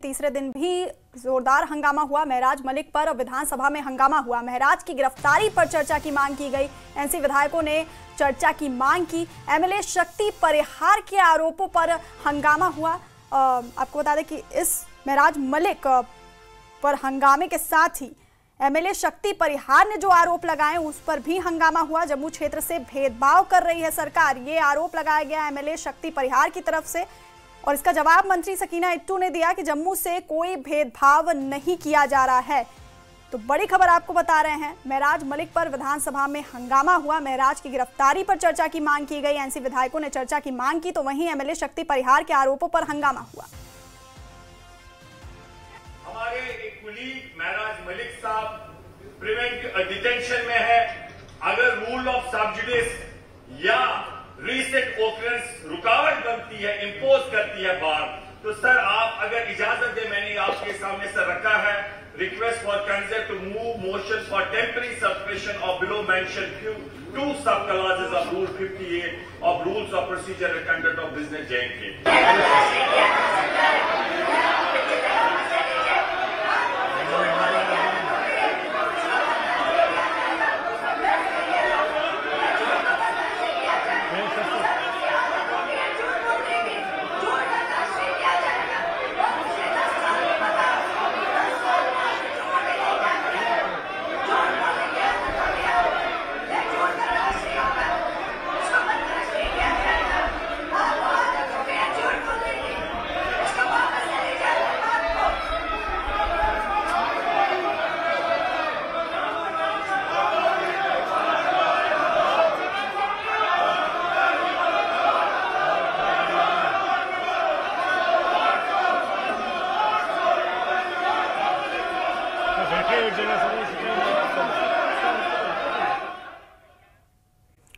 तीसरे दिन भी जोरदार हंगामा हुआ। महराज मलिक पर विधानसभा में हंगामा हुआ। महराज की गिरफ्तारी पर चर्चा की मांग की गई। एनसी विधायकों ने चर्चा की मांग की। एमएलए शक्ति परिहार के आरोपों पर हंगामा हुआ। आपको बता दें कि इस महराज मलिक पर हंगामे के साथ ही एमएलए शक्ति परिहार ने जो आरोप लगाए उस पर भी हंगामा हुआ। जम्मू क्षेत्र से भेदभाव कर रही है सरकार, ये आरोप लगाया गया एमएलए शक्ति परिहार की तरफ से, और इसका जवाब मंत्री सकीना इट्टू ने दिया कि जम्मू से कोई भेदभाव नहीं किया जा रहा है। तो बड़ी खबर आपको बता रहे हैं, महराज मलिक पर विधानसभा में हंगामा हुआ। महराज की गिरफ्तारी पर चर्चा की मांग की गई। एनसी विधायकों ने चर्चा की मांग की, तो वहीं एमएलए शक्ति परिहार के आरोपों पर हंगामा हुआ। हमारे एक कुलीग महराज मलिक साहब प्रिवेंट डिटेंशन में है। अगर रूल ऑफ सब्जुडिस या रीसेंट ऑकरेंस रुकावट बनती है, इंपोज करती है बार, तो सर आप अगर इजाजत दे, मैंने आपके सामने से रखा है request for consent to move motion for temporary suspension of below mention to sub clauses of rule 58 of rules of procedure and conduct of business JNK। एक जगह